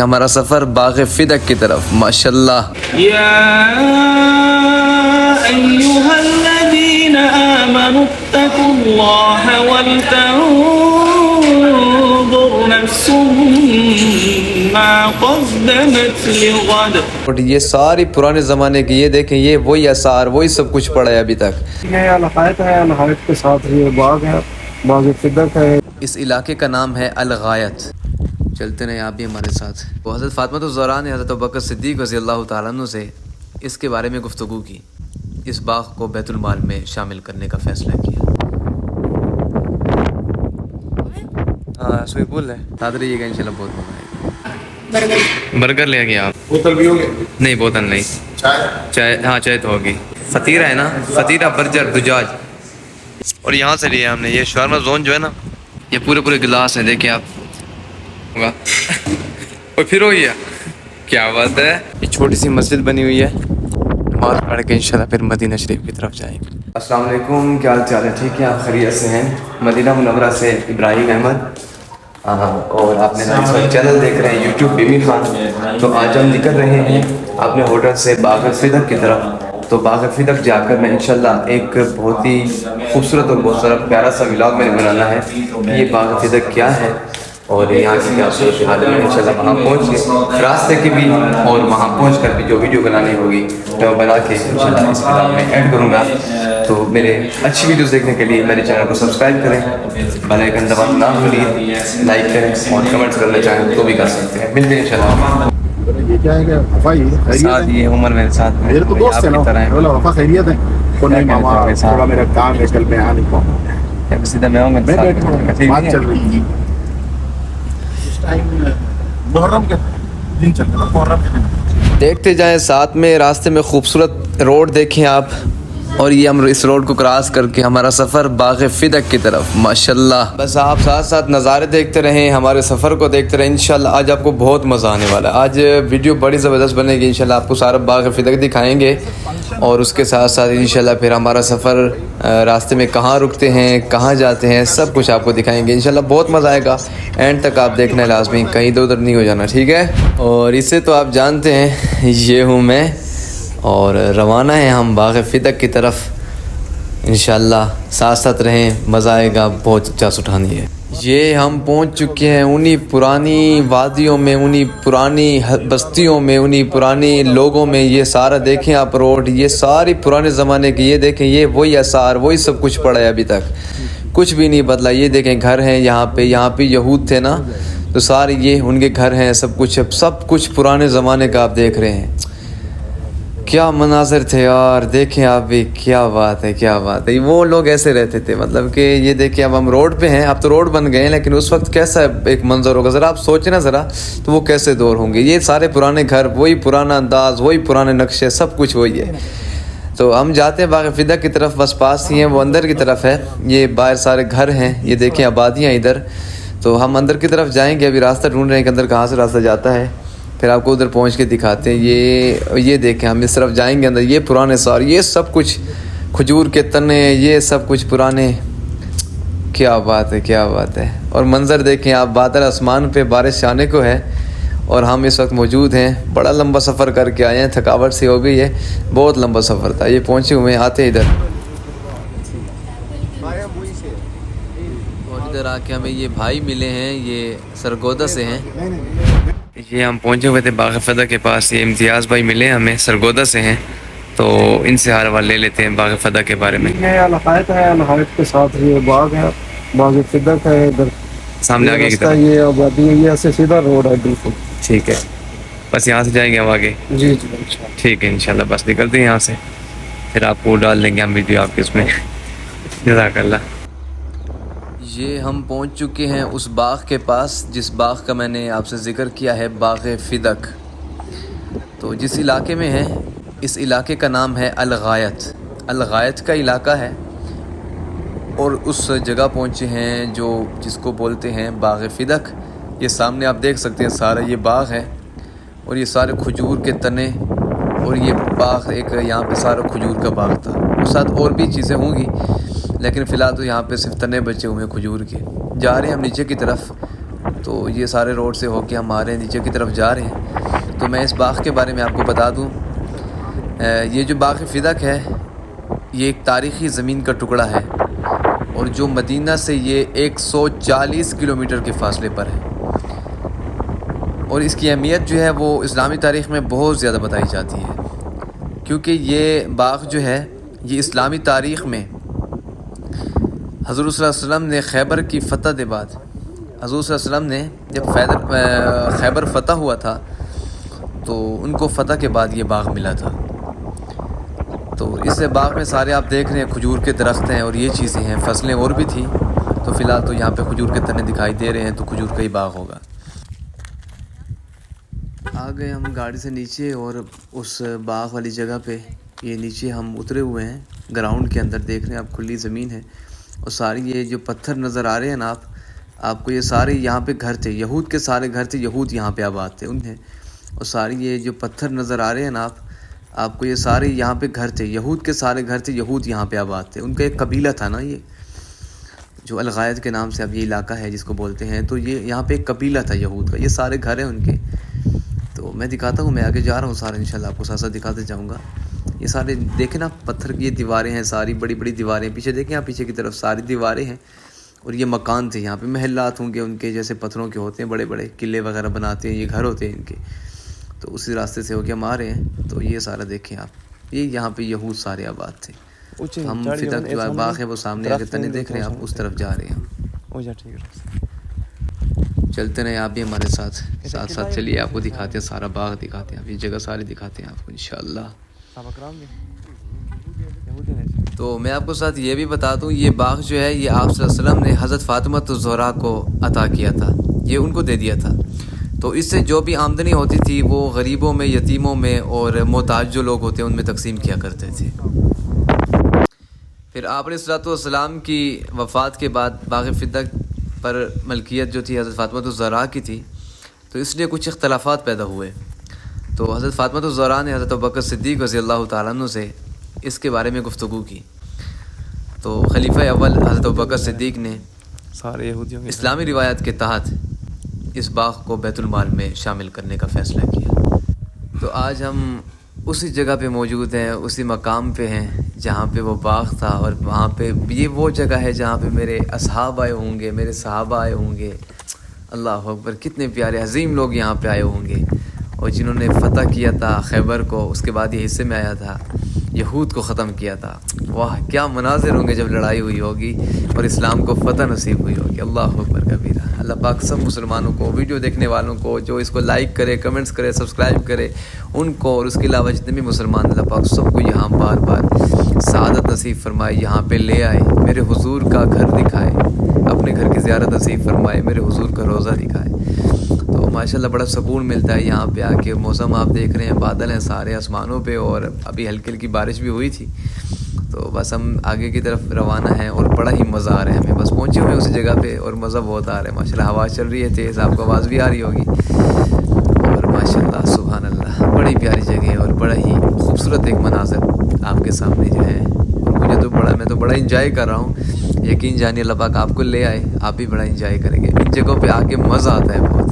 हमारा सफ़र बाग़ फ़िदक की तरफ माशाल्लाह। या अय्युहल्लज़ीना आमनु इत्तक़ुल्लाह वल तंज़ुर नफ्सुम मा क़द्दमत लिग़द। और ये सारी पुराने ज़माने की, ये देखें, ये वही आसार, वही सब कुछ पड़ा है अभी तक। ये अल-गायत है, अल-गायत के साथ ये बाग है, बाग़ फ़िदक है। इस इलाके का नाम है अल-गायत। चलते रहे आप भी हमारे साथ। तो हज़रत फ़ातिमा ज़हरा ने हज़रत अबू बकर सिद्दीक़ रज़ियल्लाहु तआला अन्हु से इसके बारे में गुफ्तगू की, इस बाग को बैतुल माल में शामिल करने का फ़ैसला किया। हाँ स्विमिंग पूल है, साथ रहिएगा इंशाल्लाह, बहुत मज़ा आएगा। बर्गर ले गए आप? बोतल भी होगी? नहीं बोतल नहीं। चाय? हाँ चाय तो होगी। फ़तीरा है ना, फ़तीरा बर्जर दुजाज। और यहाँ से लिया हमने ये शवारमा जोन जो है ना, ये पूरे पूरे गिलास हैं, देखिए आप। होगा और फिर हो गया, क्या बात है। ये छोटी सी मस्जिद बनी हुई है, नमाज़ पढ़ के इंशाल्लाह फिर मदीना शरीफ की तरफ जाएंगे। अस्सलाम वालेकुम, क्या हाल चाल है? ठीक है, आप खैरियत से हैं? मदीना मुनव्वरा से इब्राहिम अहमद। और आप मेरा इस वक्त चैनल देख रहे हैं यूट्यूब बीमी खान। तो आज हम निकल रहे हैं अपने होटल से बाग़ फ़िदक की तरफ। तो बाग़ फ़िदक जाकर मैं इंशाल्लाह एक बहुत ही खूबसूरत और बहुत सारा प्यारा सा व्लॉग मैंने बनाना है कि ये बाग़ फ़िदक क्या है और यहाँ की क्या सूरत हाल है। इंशाल्लाह वहाँ पहुँच के रास्ते की भी और वहाँ पहुँच कर भी जो वीडियो बनानी होगी तो बना के इंशाल्लाह इस व्लॉग में ऐड करूँगा। तो मेरे अच्छी वीडियोस देखने के लिए मेरे चैनल को सब्सक्राइब करें, बेल आइकन दबाना ना भूलिए, लाइक करें और कमेंट्स करना चाहें तो भी कर सकते हैं। मिलते हैं इंशाल्लाह। ये क्या है कि साथ ये उमर मेरे साथ में, मेरे तो दोस्त है ना, बोला वफा खैरियत है। कोई नहीं मामा, थोड़ा मेरा काम है, कल मैं आ नहीं पाऊंगा। सीधा मैं आऊँगा, मैं बैठा, बात चल रही है। इस टाइम मुहर्रम के दिन चल रहा है, मुहर्रम के दिन। देखते जाएं साथ में, रास्ते में खूबसूरत रोड देखें आप। और ये हम इस रोड को क्रॉस करके हमारा सफ़र बाग़ फ़िदक की तरफ माशाल्लाह। बस आप साथ साथ नज़ारे देखते रहें, हमारे सफ़र को देखते रहें। इंशाल्लाह आज आपको बहुत मज़ा आने वाला है। आज वीडियो बड़ी ज़बरदस्त बनेगी इंशाल्लाह, आपको सारा बाग़ फ़िदक दिखाएंगे और उसके साथ साथ इंशाल्लाह फिर हमारा सफ़र रास्ते में कहाँ रुकते हैं, कहाँ जाते हैं, सब कुछ आपको दिखाएंगे इंशाल्लाह। बहुत मज़ा आएगा, एंड तक आप देखना है लाजमी, कहीं इधर उधर नहीं हो जाना, ठीक है। और इसे तो आप जानते हैं, ये हूँ मैं और रवाना है हम बाग़ फ़िदक की तरफ इंशाल्लाह। साथ साथ रहें, मज़ा आएगा, बहुत चास उठानी है। ये हम पहुंच चुके हैं उन्हीं पुरानी वादियों में, उन्हीं पुरानी बस्तियों में, उन्हीं पुरानी लोगों में। ये सारा देखें आप रोड, ये सारी पुराने ज़माने की, ये देखें, ये वही आसार, वही सब कुछ पड़ा है अभी तक, कुछ भी नहीं बदला। ये देखें घर हैं यहाँ पे यहूद थे ना, तो सारे ये उनके घर हैं, सब कुछ पुराने ज़माने का आप देख रहे हैं। क्या मनाज़र थे यार, देखें आप भी, क्या बात है, क्या बात है। वो लोग ऐसे रहते थे, मतलब कि ये देखिए अब हम रोड पे हैं, अब तो रोड बन गए हैं, लेकिन उस वक्त कैसा एक मंजर होगा ज़रा आप सोचें ना ज़रा, तो वो कैसे दौर होंगे। ये सारे पुराने घर, वही पुराना अंदाज़, वही पुराने नक्शे, सब कुछ वही है। तो हम जाते हैं बाग़ फ़िदक की तरफ, बस पास ही हैं, वो अंदर की तरफ है। ये बाहर सारे घर हैं, ये देखें आबादियाँ इधर। तो हम अंदर की तरफ जाएँगे, अभी रास्ता ढूंढ रहे हैं कि अंदर कहाँ से रास्ता जाता है, फिर आपको उधर पहुंच के दिखाते हैं। ये देखें, हम इस तरफ जाएंगे अंदर, ये पुराने सारे, ये सब कुछ खजूर के तने, ये सब कुछ पुराने, क्या बात है, क्या बात है। और मंज़र देखें आप, बादल आसमान पे, बारिश आने को है और हम इस वक्त मौजूद हैं। बड़ा लंबा सफ़र करके आए हैं, थकावट से हो गई है, बहुत लंबा सफ़र था। ये पहुँचे हुए आते इधर, और इधर आके हमें ये भाई मिले हैं, ये सरगोदा से हैं। ये हम पहुंचे हुए थे बाग़ फ़िदक के पास, ये इम्तियाज़ भाई मिले हमें, सरगोदा से हैं। तो इनसे हाल वाल ले लेते हैं बाग़ फ़िदक के बारे में। ये अल-गायत है, अल-गायत के साथ ये बाग है, बाग़ फ़िदक है। इधर सामने आगे की तरफ ये आबादी है, ये ऐसे सीधा रोड है बिल्कुल। ठीक है, बस यहाँ से जाएंगे हम आगे। जी जी ठीक है इंशाल्लाह, बस निकलते हैं यहाँ से, फिर आपको डाल देंगे हम वीडियो आपके उसमें। जज़ाकल्लाह। ये हम पहुंच चुके हैं उस बाग़ के पास जिस बाग़ का मैंने आपसे ज़िक्र किया है, बाग़ फ़िदक। तो जिस इलाके में है, इस इलाके का नाम है अल-गायत। अल-गायत का इलाका है और उस जगह पहुंचे हैं जो जिसको बोलते हैं बाग़ फ़िदक। ये सामने आप देख सकते हैं, सारा ये बाग़ है और ये सारे खजूर के तने, और ये बाग़ एक यहाँ पे सारा खजूर का बाग़ था। उस साथ और भी चीज़ें होंगी, लेकिन फ़िलहाल तो यहाँ पे सिर्फ तने बचे हुए हैं खजूर के। जा रहे हैं हम नीचे की तरफ, तो ये सारे रोड से होके हम आ रहे हैं, नीचे की तरफ जा रहे हैं। तो मैं इस बाग़ के बारे में आपको बता दूं, ये जो बाग़ फ़िदक है ये एक तारीख़ी ज़मीन का टुकड़ा है और जो मदीना से ये 140 किलोमीटर के फ़ासले पर है। और इसकी अहमियत जो है वो इस्लामी तारीख़ में बहुत ज़्यादा बताई जाती है, क्योंकि ये बाग़ जो है ये इस्लामी तारीख़ में हज़रत सल्लल्लाहु अलैहि वसल्लम ने खैबर की फ़तह के बाद, हज़रत सल्लल्लाहु अलैहि वसल्लम ने जब खैबर फ़तह हुआ था तो उनको फ़तह के बाद ये बाग़ मिला था। तो इस बाग़ में सारे आप देख रहे हैं खजूर के दरख्त हैं और ये चीज़ें हैं, फसलें और भी थी। तो फ़िलहाल तो यहाँ पे खजूर के तने दिखाई दे रहे हैं, तो खजूर का ही बाग़ होगा। आ गए हम गाड़ी से नीचे और उस बाग़ वाली जगह पे ये नीचे हम उतरे हुए हैं। ग्राउंड के अंदर देख रहे हैं आप, खुली ज़मीन है और सारी ये जो पत्थर नज़र आ रहे हैं ना आपको, ये सारे यहाँ पे घर थे, यहूद के सारे घर थे, यहूद यहाँ पे आबाद थे उन्हें। और सारी ये जो पत्थर नज़र आ रहे हैं ना आपको, ये सारे यहाँ पे घर थे, यहूद के सारे घर थे, यहूद यहाँ पे आबाद थे। उनका एक कबीला था ना, ये जो अलगायद के नाम से अब ये इलाका है जिसको बोलते हैं, तो ये यहाँ पे एक कबीला था यहूद का, ये सारे घर हैं उनके। तो मैं दिखाता हूँ, मैं आगे जा रहा हूँ सारा, इंशाल्लाह आपको साथ साथ दिखाते जाऊँगा। ये सारे देखें ना, पत्थर की ये दीवारें हैं, सारी बड़ी बड़ी दीवारें। पीछे देखें आप, पीछे की तरफ सारी दीवारें हैं और ये मकान थे। यहाँ पे महल्लात होंगे उनके, जैसे पत्थरों के होते हैं, बड़े बड़े किले वगैरह बनाते हैं, ये घर होते हैं इनके। तो उसी रास्ते से होके हम आ रहे हैं। तो ये सारा देखें आप, ये यहाँ पे यहूद सारे आबाद थे। हम फ़िदक जो बाग़ है वो सामने आगे तने देख रहे हैं आप, उस तरफ जा रहे हैं। चलते रहे आप भी हमारे साथ साथ चलिए, आपको दिखाते हैं सारा बाग़, दिखाते हैं आप, ये जगह सारी दिखाते हैं आपको इंशाअल्लाह। तो मैं आपको साथ ये भी बता दूं, ये बाग़ जो है ये आप सल्लल्लाहु अलैहि वसल्लम ने हज़रत फ़ातिमा ज़हरा को अता किया था, ये उनको दे दिया था। तो इससे जो भी आमदनी होती थी वो गरीबों में, यतीमों में और मोहताज जो लोग होते हैं उनमें तकसीम किया करते थे। फिर आप अलैहिस्सलाम की वफ़ात के बाद बाग़ फ़िदक पर मलकियत जो थी हज़रत फ़ातिमा ज़हरा की थी, तो इसलिए कुछ इख्तलाफात पैदा हुए। तो हज़रत फ़ातिमा ज़हरा ने हज़रत अबू बकर सिद्दीक़ रज़ियल्लाहु ताला अन्हु से इसके बारे में गुफ्तगू की। तो खलीफा अव्वल हज़रत अबू बकर सिद्दीक़ ने सारे यहूदियों इस्लामी रिवायत के तहत इस बाग़ को बैतुल माल में शामिल करने का फ़ैसला किया। तो आज हम उसी जगह पे मौजूद हैं, उसी मकाम पे हैं जहाँ पे वो बाग़ था। और वहाँ पे ये वो जगह है जहाँ पे मेरे असहाब आए होंगे, मेरे सहाबा आए होंगे। अल्लाह अकबर, कितने प्यारे अजीम लोग यहाँ पे आए होंगे और जिन्होंने फ़तह किया था खैबर को, उसके बाद ये हिस्से में आया था, यहूद को ख़त्म किया था। वाह, क्या मनाजिर होंगे जब लड़ाई हुई होगी और इस्लाम को फ़तह नसीब हुई होगी। अल्लाह अकबर कबीरा। अल्लाह पाक सब मुसलमानों को, वीडियो देखने वालों को, जो इसको लाइक करे, कमेंट्स करे, सब्सक्राइब करे, उनको और उसके अलावा जितने भी मुसलमान, अल्लाह पाक सबको यहाँ बार बार सआदत नसीब फरमाए, यहाँ पे ले आए, मेरे हुजूर का घर दिखाए, अपने घर की ज़ियारत नसीब फरमाए, मेरे हुजूर का रोज़ा दिखाए। तो माशाल्लाह बड़ा सुकून मिलता है यहाँ पे आके। मौसम आप देख रहे हैं, बादल हैं सारे आसमानों पे और अभी हल्की हल्की बारिश भी हुई थी। तो बस हम आगे की तरफ रवाना हैं और बड़ा ही मज़ा आ रहा है हमें। बस पहुँचे हुए उसी जगह पे और मज़ा बहुत आ रहा है माशाल्लाह। हवा चल रही है तेज़, आपको आवाज़ भी आ रही होगी। और माशाल्लाह सुभान अल्लाह, बड़ी प्यारी जगह है और बड़ा ही खूबसूरत एक मनाज़र आपके सामने जो है। और मैं तो बड़ा इंजॉय कर रहा हूँ। यकीन जानिए अल्लाह पाक आपको ले आए, आप भी बड़ा इंजॉय करेंगे। इन जगहों पे आके मज़ा आता है बहुत,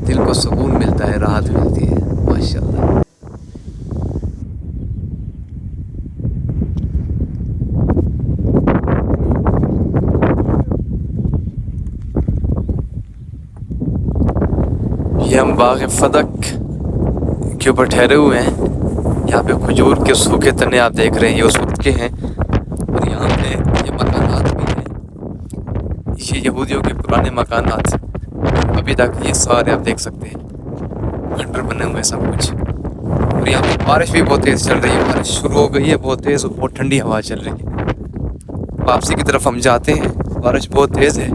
दिल को सुकून मिलता है, राहत मिलती है माशाल्लाह। ये हम बाग़ फ़िदक के ऊपर ठहरे हुए हैं। यहाँ पे खजूर के सूखे तने आप देख रहे हैं, ये उस वक्त के हैं। और यहाँ पे ये मकानात भी हैं, ये यहूदियों के पुराने मकानात अभी तक ये सारे आप देख सकते हैं, खंडर बने हुए हैं सब कुछ। और यहाँ पे बारिश भी बहुत तेज़ चल रही है, बारिश शुरू हो गई है बहुत तेज़ और बहुत ठंडी हवा चल रही है। वापसी की तरफ हम जाते हैं, बारिश बहुत तेज़ है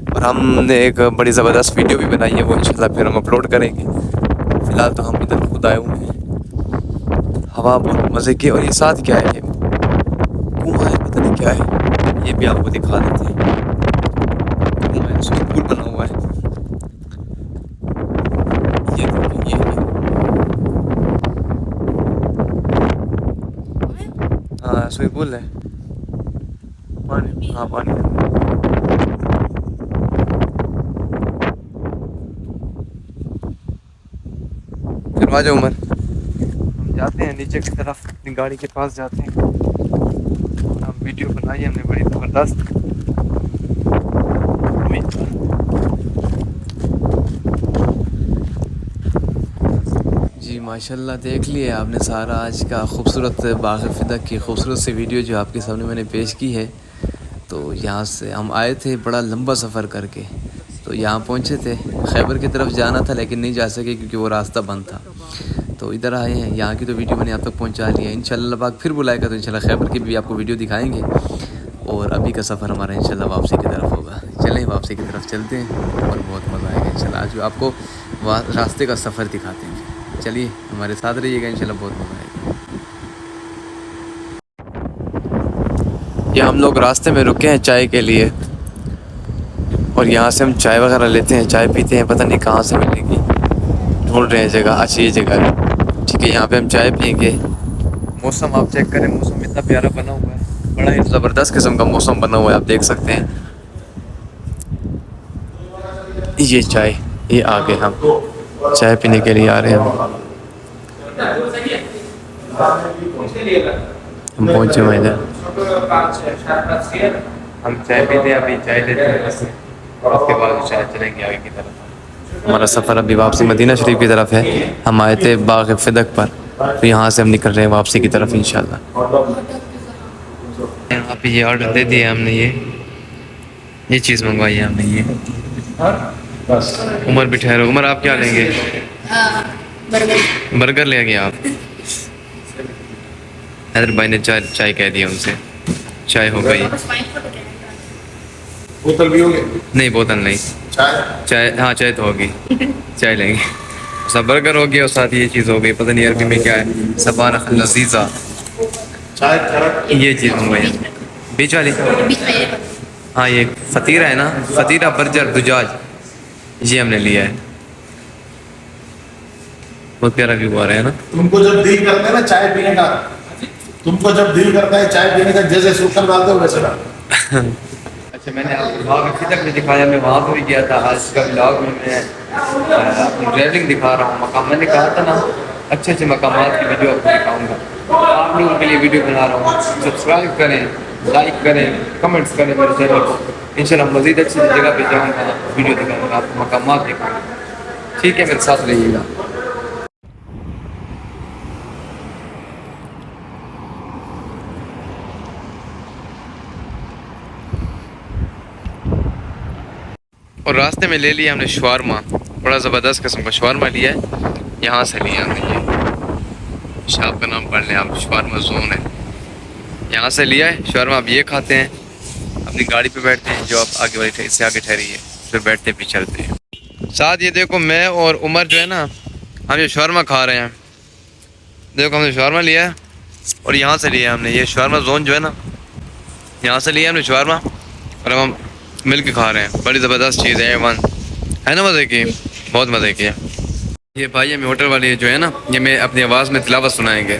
और हमने एक बड़ी ज़बरदस्त वीडियो भी बनाई है, वो इंशाल्लाह फिर हम अपलोड करेंगे। फ़िलहाल तो हम इधर खुद आए हुए हैं, हवा बहुत मज़े की। और ये साथ क्या है, ये कुआं है, पता नहीं क्या है, ये भी आपको दिखा देते हैं। कुआं है, स्विमिंग पूल बना हुआ है, ये हाँ स्विमिंग पूल है, पानी, हाँ पानी। करवा जाओ उमर। हम जाते हैं नीचे की तरफ, अपनी गाड़ी के पास जाते हैं। हम वीडियो बनाई हमने बड़ी ज़बरदस्त। जी माशाल्लाह, देख लिए आपने सारा आज का खूबसूरत बाग़ फ़िदा की खूबसूरत सी वीडियो जो आपके सामने मैंने पेश की है। तो यहाँ से हम आए थे बड़ा लंबा सफ़र करके, तो यहाँ पहुँचे थे। खैबर की तरफ जाना था लेकिन नहीं जा सके क्योंकि वो रास्ता बंद था। तो इधर आए हैं, यहाँ की तो वीडियो मैंने आप तक पहुँचा ली है। इंशाल्लाह पाक फिर बुलाएगा तो इंशाल्लाह खैबर की भी आपको वीडियो दिखाएँगे। और अभी का सफ़र हमारा इंशाल्लाह वापसी की तरफ होगा। चलें वापसी की तरफ चलते हैं और बहुत मज़ा आएगा इंशाल्लाह। आज आपको वहाँ रास्ते का सफ़र दिखाते हैं। चलिए हमारे साथ रहिएगा, इंशाल्लाह बहुत मज़ा आएगा। ये हम लोग रास्ते में रुके हैं चाय के लिए और यहाँ से हम चाय वगैरह लेते हैं, चाय पीते हैं। पता नहीं कहाँ से मिलेगी, ढूंढ रहे हैं जगह। अच्छी ये जगह है, ठीक है। यहाँ पे हम चाय पियेंगे। मौसम आप चेक करें, मौसम इतना प्यारा बना हुआ है, बड़ा ही ज़बरदस्त किस्म का मौसम बना हुआ है, आप देख सकते हैं। ये चाय, ये आगे हम चाय पीने के लिए आ रहे हैं। हम पहुँचे हुए इधर, हम चाय पीते हैं, अभी चाय लेते हैं और उसके बाद शायद चलेंगे आगे की तरफ। हमारा सफ़र अभी वापसी मदीना शरीफ की तरफ है। हम आए थे बाग़ फ़िदक पर, तो यहाँ से हम निकल रहे हैं वापसी की तरफ इंशाल्लाह। यहाँ पे ये ऑर्डर दे दिया हमने, ये चीज़ मंगवाई है हमने। ये उमर भी ठहरो। उमर आप क्या लेंगे? बर्गर ले गए आप? हैदर भाई ने चाय कह दिया उनसे, चाय हो गई। बोतल भी होगी? नहीं बोतल नहीं, चाय हाँ चाय तो होगी, चाय लेंगे। सब बर्गर हो गया और साथ ये चीज़ हो गई, पता नहीं अरबी में क्या है, सबानक लज़ीज़ा ये चीज़ मंगवाई है। बीच वाली? हाँ ये फतीरा है ना, फतीरा बर्जर दुजाज, ये हमने लिया है। बहुत प्यारा व्यू आ रहा है ना। तुमको जब दिल करता है ना चाय पीने का, तुमको जब दिल करता है चाय पीने का, जैसे शुक्र डालते हो वैसे डाल। अच्छा, मैंने आपको बाग़ फ़िदक में दिखाया, मैं वहाँ पर भी गया था। आज का ब्लॉग में मैं अपनी ट्रैवलिंग दिखा रहा हूँ, मकाम। मैंने कहा था ना अच्छे अच्छे मकामात की वीडियो आपको दिखाऊँगा। आप लोगों के लिए वीडियो बना रहा हूँ। सब्सक्राइब करें, लाइक करें, कमेंट्स करें मेरे चैनल को। इंशाल्लाह मज़ीद अच्छी जगह पे जाऊँगा, वीडियो दिखाऊँगा आपको, मकामात दिखाऊँगा। ठीक है, मेरे साथ रहिएगा। और रास्ते में ले लिया हमने शवारमा, बड़ा ज़बरदस्त किस्म का शवारमा लिया है। यहाँ से लिया हमने, ये शॉप का नाम पढ़ लें आप, शवारमा जोन है। यहाँ से लिया है शवारमा। अब ये खाते हैं, अपनी गाड़ी पे बैठते हैं जो आप आगे वाली इससे आगे ठहरी है, फिर बैठते हैं, फिर चलते हैं साथ। ये देखो मैं और उमर जो है ना, हम ये शवारमा खा रहे हैं। देखो हमने शवारमा लिया है और यहाँ से लिया हमने, ये शवारमा जोन जो है ना, यहाँ से लिया हमने शवारमा और अब हम मिल के खा रहे हैं। बड़ी ज़बरदस्त चीज़ है, वन है ना, मज़े की, बहुत मज़े की है। ये भाई हमें होटल वाले जो है ना, ये मैं अपनी आवाज़ में तिलावत सुनाएंगे।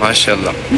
माशाल्लाह।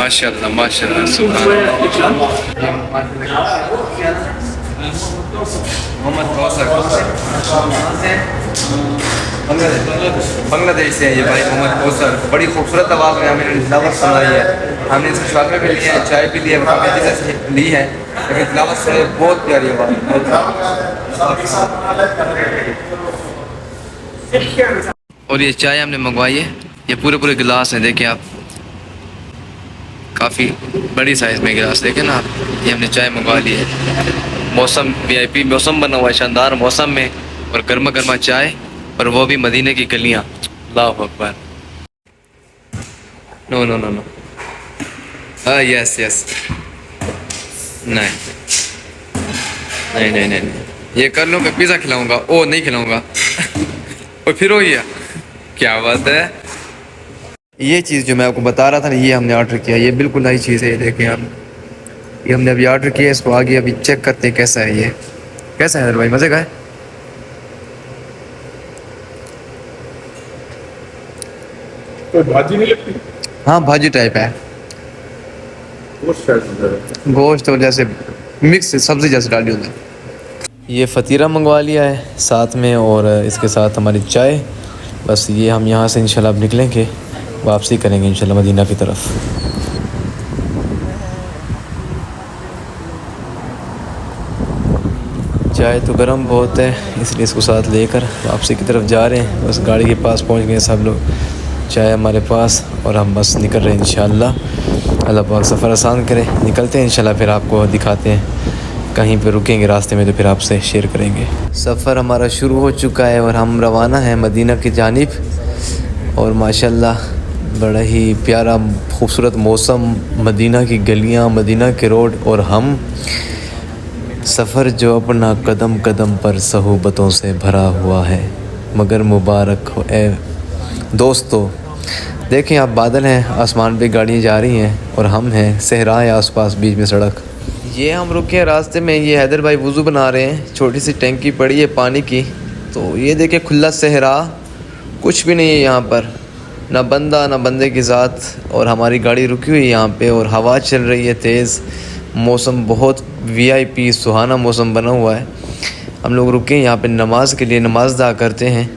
माशाल्लाह माशाल्लाह सुभान मोहम्मद कौसर बांग्लादेश से है ये भाई मोहम्मद कौसर। बड़ी खूबसूरत आवाज़ में हमें तिलावत सुनाई है। हमने इसको शौक़ भी लिया है, चाय भी ली है, काफ़ी चीज़ें ली है, लेकिन तिलावत सुनाई बहुत प्यारी आवाज़। और ये चाय हमने मंगवाई है, ये पूरे पूरे गिलास हैं, देखें आप, काफ़ी बड़ी साइज़ में गिलास देखें ना आप। ये हमने चाय मंगवा ली है। मौसम VIP मौसम बना हुआ है, शानदार मौसम में, और गर्मा गर्मा चाय, और वो भी मदीने की गलियाँ। अल्लाहु अकबर। नो नो नो नो, हाँ यस यस, नहीं नहीं नहीं नहीं, ये कर लो, मैं पिज़्ज़ा खिलाऊंगा, ओ नहीं खिलाऊंगा। और फिर हो गया, क्या बात है। ये चीज़ जो मैं आपको बता रहा था ना, ये हमने ऑर्डर किया, ये बिल्कुल नई चीज़ है, ये देखें आप, ये हमने अभी ऑर्डर किया, इसको आगे अभी चेक करते हैं कैसा है। ये कैसा है भाई, मज़े का है? तो भाजी नहीं लगती? हाँ भाजी टाइप है, गोश्त और जैसे मिक्स सब्ज़ी जैसे डाली होती है। ये फ़तीरा मंगवा लिया है साथ में, और इसके साथ हमारी चाय। बस ये हम यहाँ से इंशाल्लाह अब निकलेंगे, वापसी करेंगे इंशाल्लाह मदीना की तरफ। चाय तो गर्म बहुत है, इसलिए इसको साथ लेकर वापसी की तरफ जा रहे हैं। बस गाड़ी के पास पहुँच गए सब लोग, चाय हमारे पास, और हम बस निकल रहे हैं इंशाल्लाह। अल्लाह पाक सफ़र आसान करे, निकलते हैं इंशाल्लाह। फिर आपको दिखाते हैं, कहीं पे रुकेंगे रास्ते में तो फिर आपसे शेयर करेंगे। सफ़र हमारा शुरू हो चुका है और हम रवाना हैं मदीना की जानिब। और माशाल्लाह बड़ा ही प्यारा खूबसूरत मौसम, मदीना की गलियाँ, मदीना के रोड, और हम सफ़र जो अपना कदम कदम पर सहूबतों से भरा हुआ है, मगर मुबारक हो ए दोस्तों। देखें आप, बादल हैं, आसमान पे गाड़ियाँ जा रही हैं, और हम हैं, सहरा है आसपास, बीच में सड़क। ये हम रुके हैं रास्ते में, ये हैदर भाई वज़ू बना रहे हैं, छोटी सी टैंकी पड़ी है पानी की। तो ये देखें खुला सहरा, कुछ भी नहीं है यहाँ पर, ना बंदा ना बंदे की ज़ात। और हमारी गाड़ी रुकी हुई है यहाँ पे, और हवा चल रही है तेज़, मौसम बहुत VIP सुहाना मौसम बना हुआ है। हम लोग रुके हैं यहाँ पे नमाज के लिए, नमाज अदा करते हैं।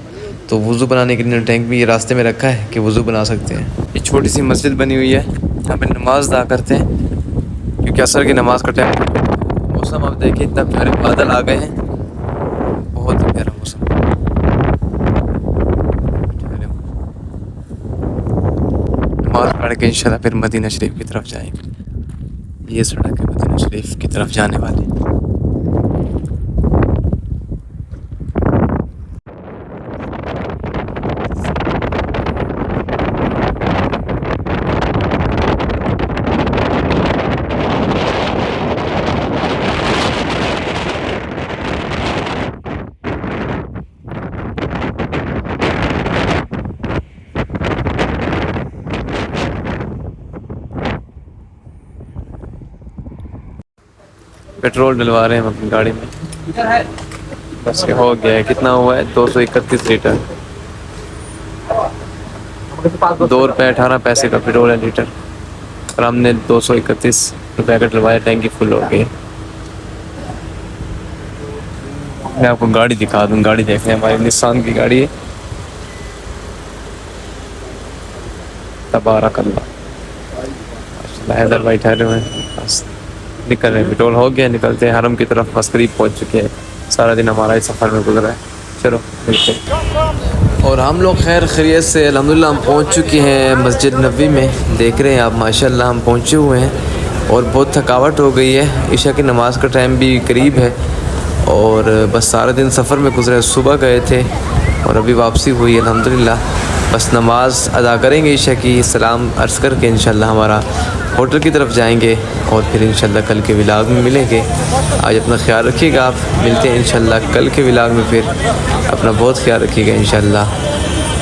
तो वज़ू बनाने के लिए टैंक भी ये रास्ते में रखा है कि वज़ू बना सकते हैं। ये छोटी सी मस्जिद बनी हुई है, यहाँ पे नमाज अदा करते हैं, क्योंकि असर की नमाज का टाइम। मौसम आप देखिए, इतना प्यारे बादल आ गए हैं, बहुत ही प्यारा मौसम। नमाज पढ़ के इंशाल्लाह फिर मदीना शरीफ की तरफ जाएंगे। ये सड़क है मदीना शरीफ की तरफ जाने वाली। पेट्रोल डलवा रहे हैं हम अपनी गाड़ी में, बस ये हो गया है। कितना हुआ है? 231 लीटर, 2 रुपये 18 पैसे का पेट्रोल है लीटर, और हमने 231 रुपये का डलवाया, टैंकी फुल हो गई। मैं आपको गाड़ी दिखा दूँ, गाड़ी देखें, हमारी निसान की गाड़ी है, तबारकल्लाह। हैदर भाई ठहरे हुए हैं, बस निकल रहे हैं। पेट्रोल हो गया, निकलते हैं हरम की तरफ, बस करीब पहुँच चुके हैं। सारा दिन हमारा इस सफ़र में गुजरा है। चलो मिलते हैं। और हम लोग खैर खैरियत से अल्हम्दुलिल्लाह हम पहुँच चुके हैं मस्जिद नबी में। देख रहे हैं आप, माशाल्लाह हम पहुँचे हुए हैं, और बहुत थकावट हो गई है। इशा की नमाज़ का टाइम भी करीब है, और बस सारा दिन सफ़र में गुजरा। सुबह गए थे और अभी वापसी हुई अल्हम्दुलिल्लाह। बस नमाज़ अदा करेंगे इशा की, सलाम अर्ज़ करके इंशाल्लाह हमारा होटल की तरफ जाएंगे और फिर इंशाल्लाह कल के व्लॉग में मिलेंगे। आज अपना ख्याल रखिएगा आप, मिलते हैं इंशाल्लाह कल के व्लॉग में। फिर अपना बहुत ख्याल रखिएगा इंशाल्लाह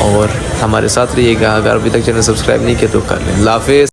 और हमारे साथ रहिएगा। अगर अभी तक चैनल सब्सक्राइब नहीं किया तो कर लें। अल्लाह हाफ़िज़।